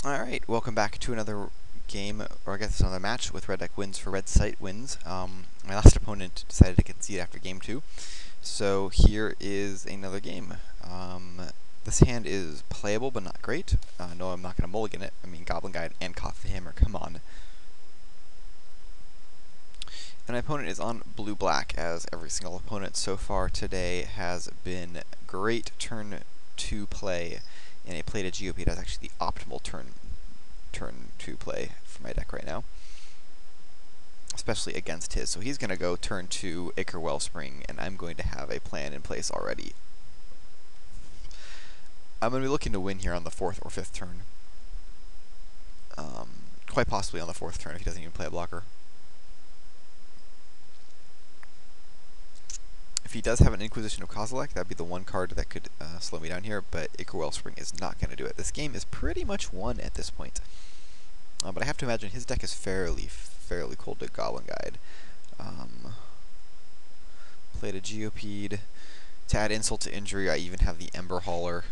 Alright, welcome back to another game, or I guess another match with Red Deck wins for Red Site wins. My last opponent decided to concede after game 2, so here is another game. This hand is playable but not great. No, I'm not going to mulligan it. I mean, Goblin Guide and Coffee Hammer, come on. And my opponent is on blue-black, as every single opponent so far today has been great turn 2 play in a play to GOP. That's actually the optimal turn 2 play for my deck right now, especially against his. So he's going to go turn 2 Ichor Wellspring, and I'm going to have a plan in place already. I'm going to be looking to win here on the 4th or 5th turn. Quite possibly on the 4th turn if he doesn't even play a blocker. If he does have an Inquisition of Kozilek, that'd be the one card that could slow me down here, but Ichor Wellspring is not going to do it. This game is pretty much won at this point. But I have to imagine his deck is fairly cold to Goblin Guide. Played a GOP'd. To add insult to injury, I even have the Ember Hauler.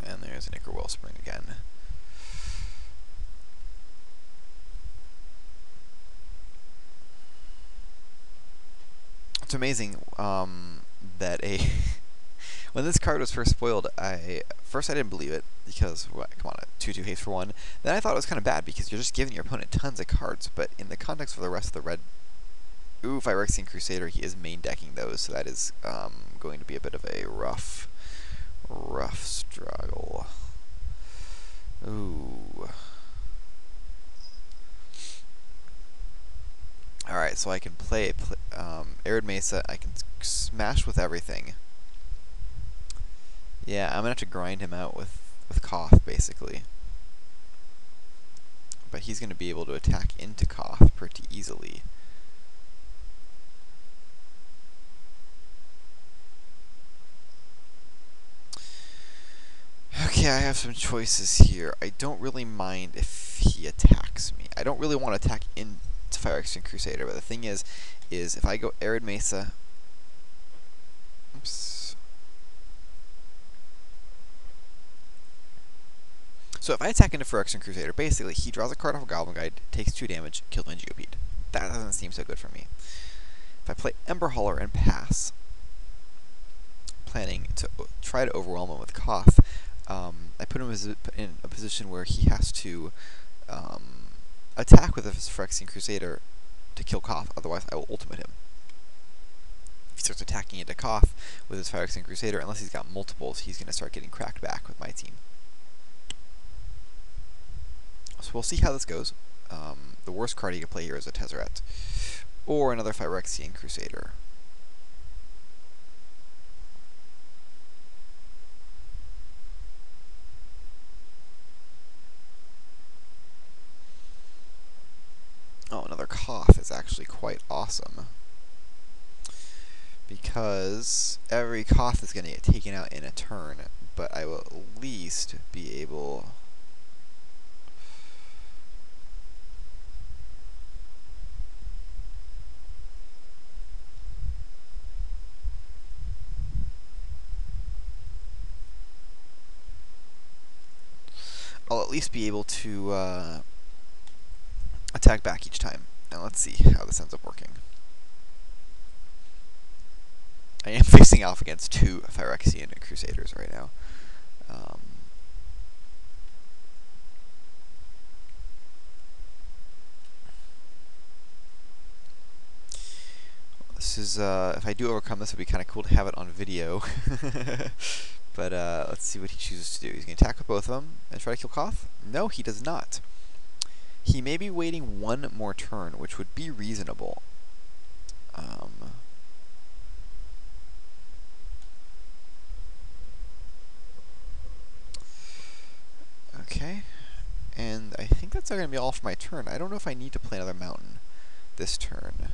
And there's an Ichor Wellspring again. It's amazing that when this card was first spoiled, first I didn't believe it because come on, a 2/2 haste for 1. Then I thought it was kind of bad because you're just giving your opponent tons of cards. But in the context for the rest of the red, Phyrexian Crusader, he is main decking those, so that is going to be a bit of a rough struggle. Ooh. Alright, so I can play Arid Mesa. I can smash with everything. Yeah, I'm going to have to grind him out with Koth, basically. But he's going to be able to attack into Koth pretty easily. Okay, I have some choices here. I don't really mind if he attacks me. I don't really want to attack into Phyrexian Crusader, but the thing is if I go Arid Mesa... Oops. So if I attack into Phyrexian Crusader, basically he draws a card off of Goblin Guide, takes 2 damage, killed my GOP'd. That doesn't seem so good for me. If I play Ember Hauler and pass, planning to try to overwhelm him with Koth, I put him in a position where he has to attack with his Phyrexian Crusader to kill Koth, otherwise I will ultimate him. If he starts attacking into Koth with his Phyrexian Crusader, unless he's got multiples, he's going to start getting cracked back with my team. So we'll see how this goes. The worst card he could play here is a Tezzeret, or another Phyrexian Crusader. Oh, another Koth is actually quite awesome, because every Koth is going to get taken out in a turn, but I will at least be able... I'll at least be able to attack back each time. Now let's see how this ends up working. I am facing off against 2 Phyrexian Crusaders right now. This is, if I do overcome this, it would be kind of cool to have it on video. But let's see what he chooses to do. He's going to attack with both of them and try to kill Koth? No, he does not. He may be waiting 1 more turn, which would be reasonable. Okay. And I think that's going to be all for my turn. I don't know if I need to play another mountain this turn.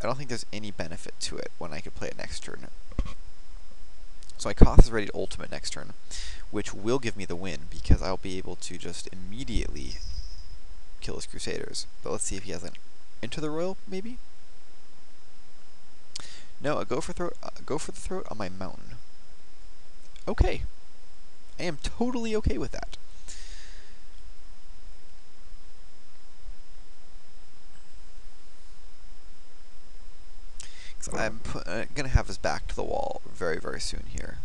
I don't think there's any benefit to it when I could play it next turn. So my Koth is ready to ultimate next turn, which will give me the win, because I'll be able to just immediately kill his Crusaders. But let's see if he has an Into the Royal, maybe? No, a go for the throat on my mountain. okay. I am totally okay with that. I'm going to have his back to the wall very, very soon here.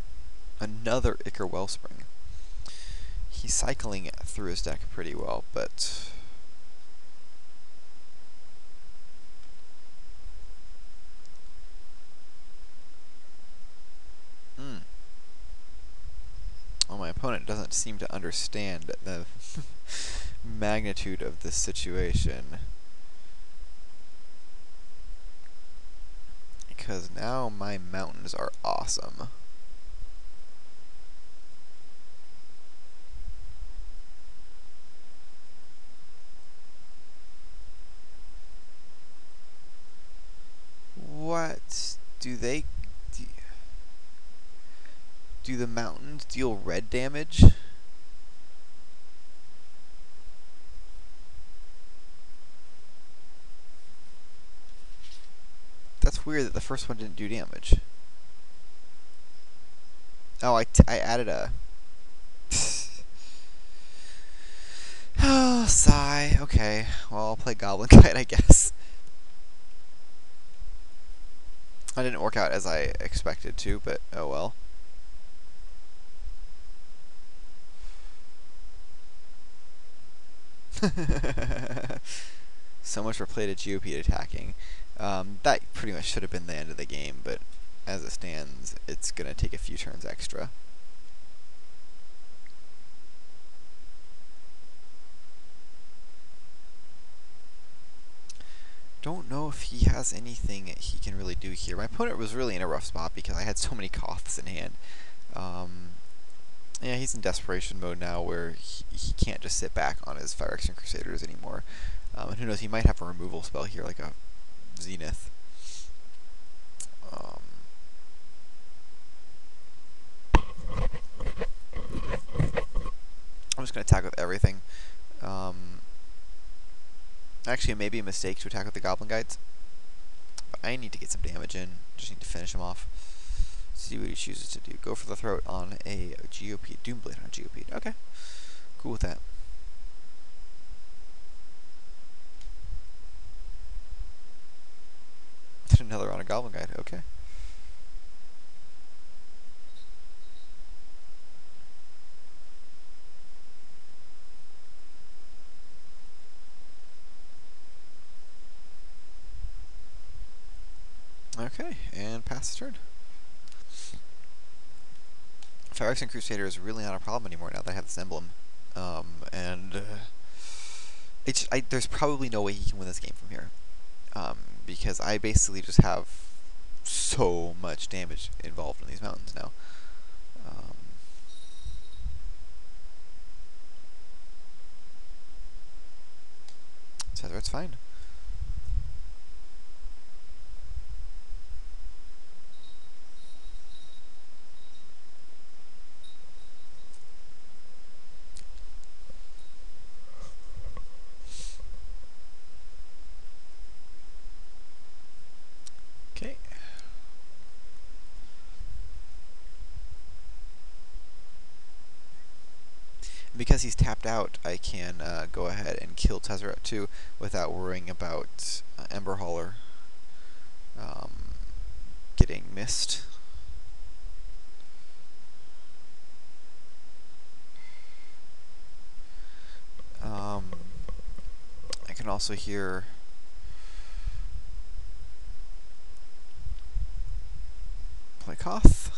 Another Ichor Wellspring. He's cycling through his deck pretty well, but... Well, my opponent doesn't seem to understand the magnitude of this situation. Because now my mountains are awesome. What do they... Do the mountains deal red damage? That's weird that the first one didn't do damage. Oh, I added a... Oh, sigh. Okay, well, I'll play Goblin Guide, I guess. That didn't work out as I expected to, but oh well. So much for play to GOP attacking. That pretty much should have been the end of the game, but as it stands, it's going to take a few turns extra. Don't know if he has anything he can really do here. My opponent was really in a rough spot because I had so many Koths in hand. Yeah, he's in desperation mode now where he can't just sit back on his Phyrexian Crusaders anymore. And who knows, he might have a removal spell here, like a Zenith. I'm just going to attack with everything. Actually, it may be a mistake to attack with the Goblin Guides. But I need to get some damage in. Just need to finish him off. See what he chooses to do. Go for the throat on a GOP. Doomblade on a GOP. Okay. Cool with that. Another on a Goblin Guide. Okay. Okay, and pass the turn. Phyrexian Crusader is really not a problem anymore now that I have this emblem. There's probably no way he can win this game from here. Because I basically just have so much damage involved in these mountains now. Tether, it's fine. Okay. Because he's tapped out, I can go ahead and kill Tezzeret too without worrying about Ember Hauler getting missed. I can also hear play Koth.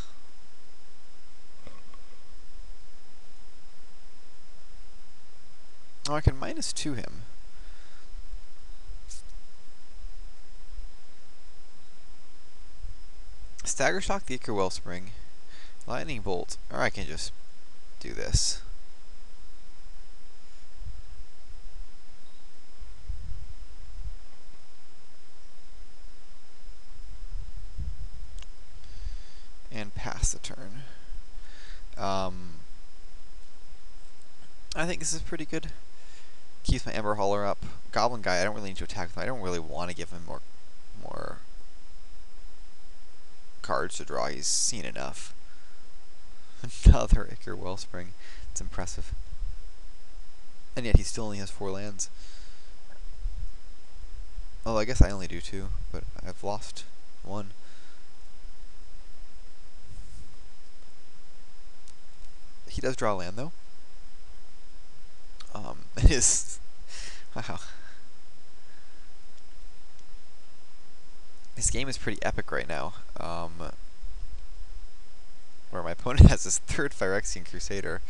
Oh, I can -2 him. Stagger Shock the Ichor Wellspring. Lightning Bolt. Or I can just do this. And pass the turn. I think this is pretty good. Keeps my Ember Hauler up. Goblin Guy, I don't really need to attack with him. I don't really want to give him more cards to draw. He's seen enough. Another Ichor Wellspring. It's impressive. And yet he still only has 4 lands. Oh, I guess I only do 2, but I've lost 1. He does draw a land, though. It is... Wow. This game is pretty epic right now. Where my opponent has his 3rd Phyrexian Crusader.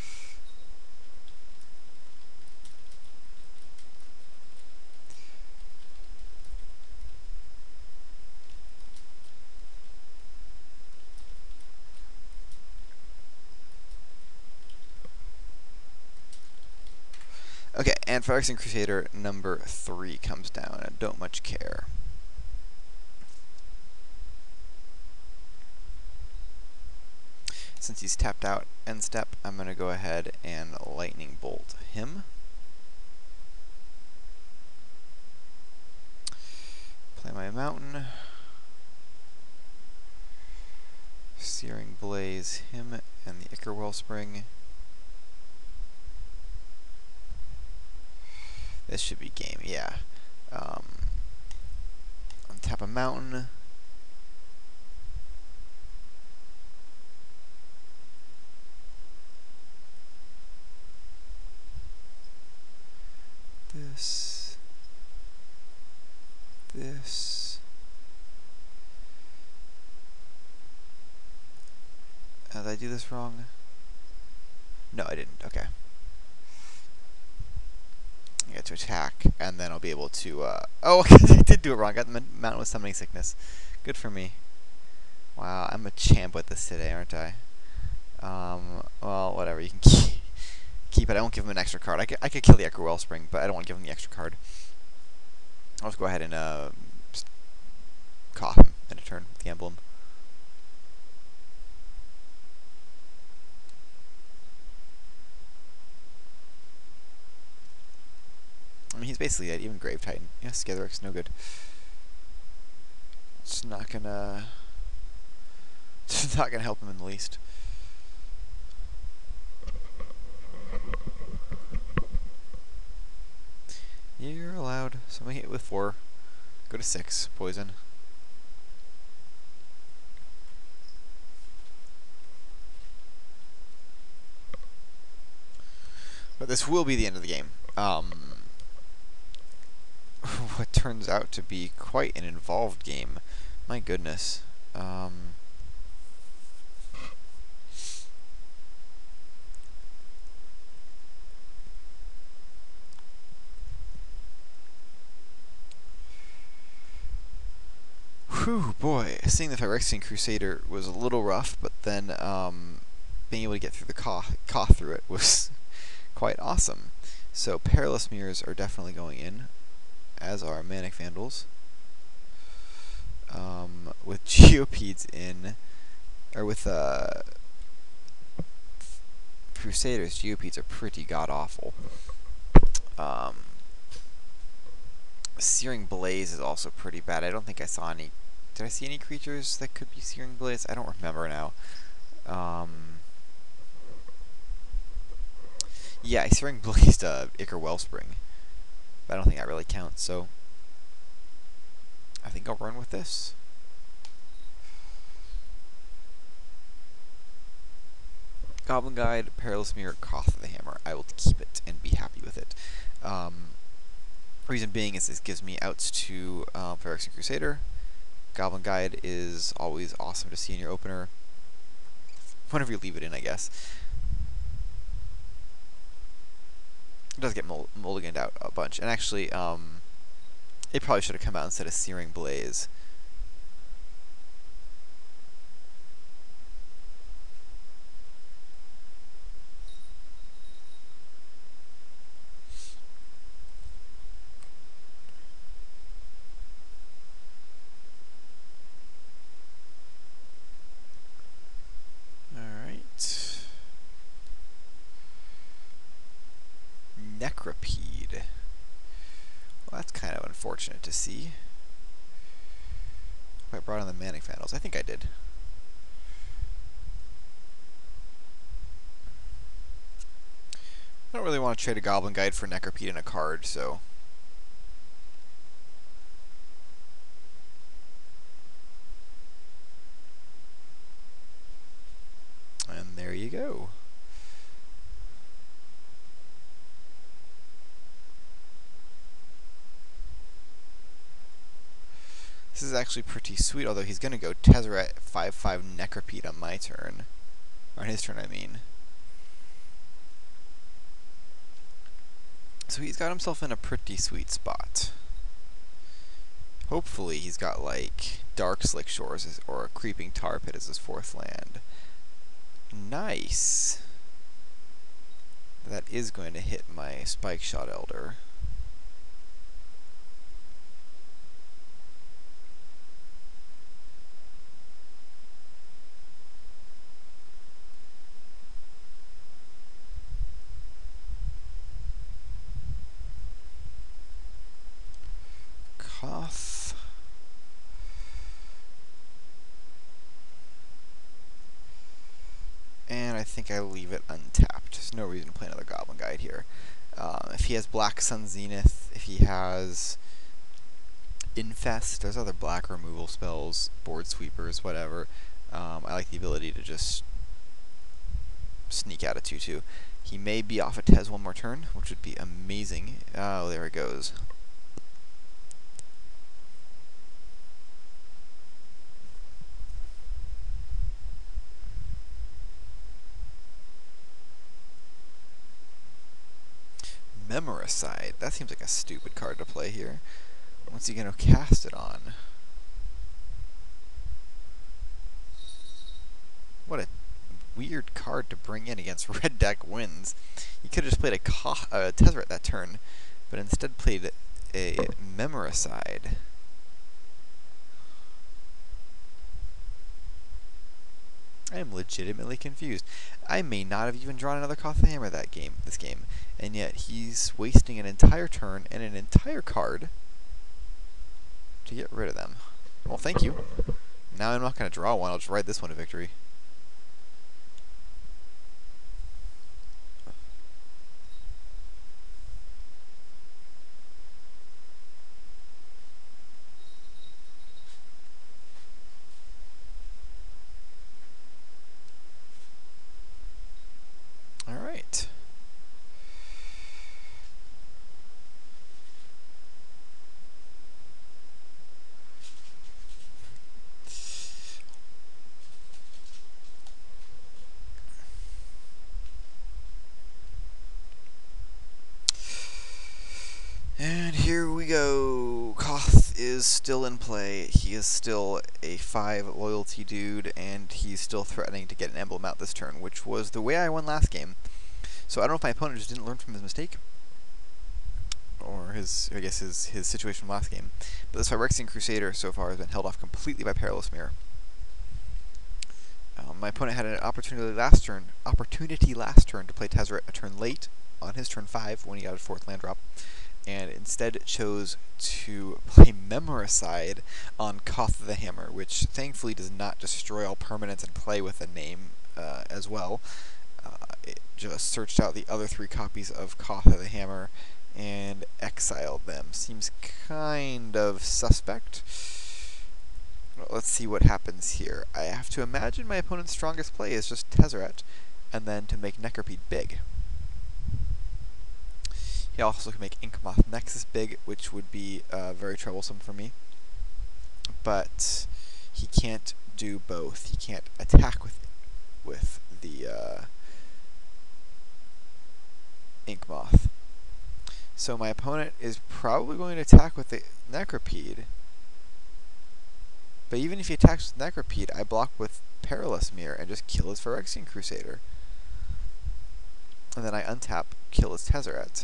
Okay, and Phyrexian Crusader number 3 comes down. I don't much care. Since he's tapped out end step, I'm going to go ahead and Lightning Bolt him. Play my Mountain. Searing Blaze him and the Ichor Wellspring. This should be game, yeah. Untap a Mountain. This. Did I do this wrong? No, I didn't. Okay. I get to attack, and then I'll be able to, oh, I did do it wrong. I got the Mountain with Summoning Sickness. Good for me. Wow, I'm a champ with this today, aren't I? Well, whatever. You can keep it. I won't give him an extra card. I could kill the Ichor Wellspring, but I don't want to give him the extra card. I'll just go ahead and, just cough him in a turn with the emblem. I mean, he's basically dead. Even Grave Titan. Yeah, Skitherix, no good. It's not gonna... It's not gonna help him in the least. You're allowed. So I'm gonna hit with 4. Go to 6. Poison. But this will be the end of the game. What turns out to be quite an involved game. My goodness. Whew, boy. Seeing the Phyrexian Crusader was a little rough, but then being able to get through the cough through it was quite awesome. So Perilous Mirrors are definitely going in, as are Manic Vandals. With Geopedes in, or with Crusaders, Geopedes are pretty god-awful. Searing Blaze is also pretty bad. I don't think I saw any... Did I see any creatures that could be Searing Blaze? I don't remember now. Yeah, I Searing Blazed Ichor Wellspring. But I don't think that really counts, so... I think I'll run with this. Goblin Guide, Perilous Mirror, Cough of the Hammer. I will keep it and be happy with it. Reason being is this gives me outs to Phyrexian Crusader. Goblin Guide is always awesome to see in your opener. Whenever you leave it in, I guess. It does get mulliganed out a bunch. And actually, it probably should have come out instead of Searing Blaze. Necropede. Well, that's kind of unfortunate to see. I brought on the Manic Vandals. I think I did. I don't really want to trade a Goblin Guide for Necropede and a card, so... And there you go. This is actually pretty sweet, although he's going to go Tezzeret 5/5 Necropede on my turn. Or on his turn, I mean. So he's got himself in a pretty sweet spot. Hopefully he's got, like, Dark Slick Shores or a Creeping Tar Pit as his 4th land. Nice! That is going to hit my Spike Shot Elder. Koth. And I think I leave it untapped. There's no reason to play another Goblin Guide here. If he has Black Sun Zenith, if he has Infest, there's other black removal spells, Board Sweepers, whatever. I like the ability to just sneak out a 2/2. He may be off a Tez one more turn, which would be amazing. Oh, there it goes. Memoricide. That seems like a stupid card to play here. What's he going to cast it on? What a weird card to bring in against red deck wins. He could have just played a Tezzeret that turn, but instead played a Memoricide. I am legitimately confused. I may not have even drawn another Koth the Hammer this game, and yet he's wasting an entire turn and an entire card to get rid of them. Well, thank you. Now I'm not going to draw one, I'll just ride this one to victory. Alright. And here we go. Koth is still in play. He is still a 5 loyalty dude, and he's still threatening to get an emblem out this turn, which was the way I won last game. So I don't know if my opponent just didn't learn from his mistake, or I guess his situation from last game. But this Phyrexian Crusader so far has been held off completely by Perilous Mirror. My opponent had an opportunity last turn to play Tezzeret a turn late on his turn 5 when he got a 4th land drop, and instead chose to play Memoricide on Koth the Hammer, which thankfully does not destroy all permanents and play with a name as well. It just searched out the other 3 copies of Koth the Hammer and exiled them. Seems kind of suspect. Well, let's see what happens here. I have to imagine my opponent's strongest play is just Tezzeret, and then to make Necropede big. He also can make Inkmoth Nexus big, which would be very troublesome for me. But he can't do both. He can't attack with the Inkmoth. So my opponent is probably going to attack with the Necropede. But even if he attacks with Necropede, I block with Perilous Mirror and just kill his Phyrexian Crusader. And then I untap, kill his Tezzeret.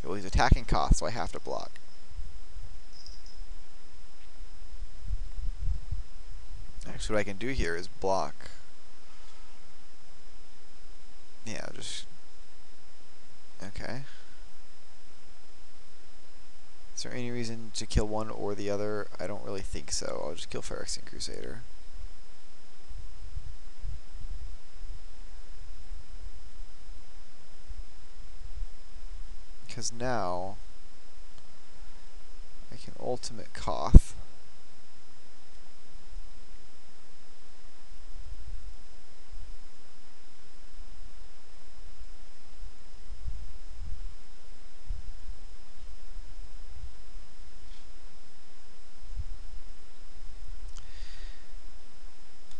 Well, he's attacking Koth, so I have to block. Actually, what I can do here is block. Yeah, just... Okay. Is there any reason to kill one or the other? I don't really think so. I'll just kill Phyrexian Crusader. because now I can ultimate Koth.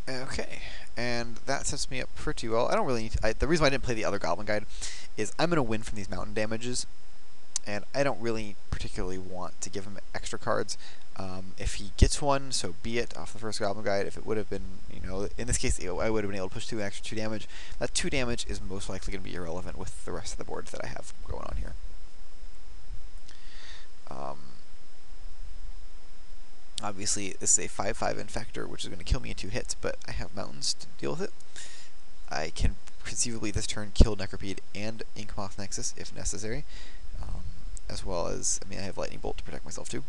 Okay, and that sets me up pretty well. I don't really need the reason why I didn't play the other Goblin Guide is I'm going to win from these mountain damages, and I don't really particularly want to give him extra cards. If he gets one, so be it, off the first Goblin Guide. If it would have been, in this case, I would have been able to push 2 extra 2 damage. That 2 damage is most likely going to be irrelevant with the rest of the boards that I have going on here. Obviously, this is a 5/5 Infector, which is going to kill me in 2 hits, but I have mountains to deal with it. I can conceivably this turn kill Necropede and Inkmoth Nexus if necessary, as well as, I have Lightning Bolt to protect myself too.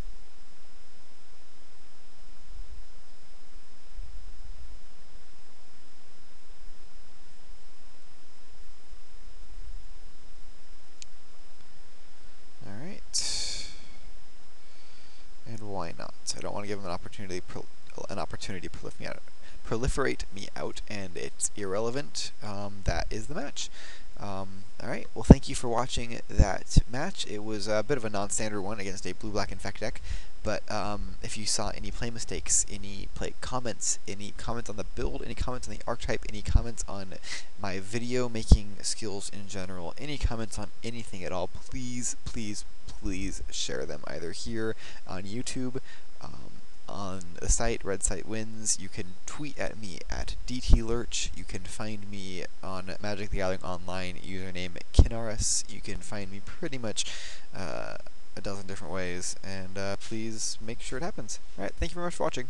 Alright. And why not? I don't want to give him an opportunity to proliferate me out, and it's irrelevant. That is the match. Alright, well, thank you for watching that match. It was a bit of a non-standard one against a blue-black Infect deck, but if you saw any play mistakes, any comments on the build, any comments on the archetype, any comments on my video making skills in general, any comments on anything at all, please, please, please share them either here on YouTube, on the site, Red Site Wins. You can tweet at me at DTLurch. You can find me on Magic the Gathering Online, username Kinaris. You can find me pretty much a dozen different ways, and please make sure it happens. Alright, thank you very much for watching.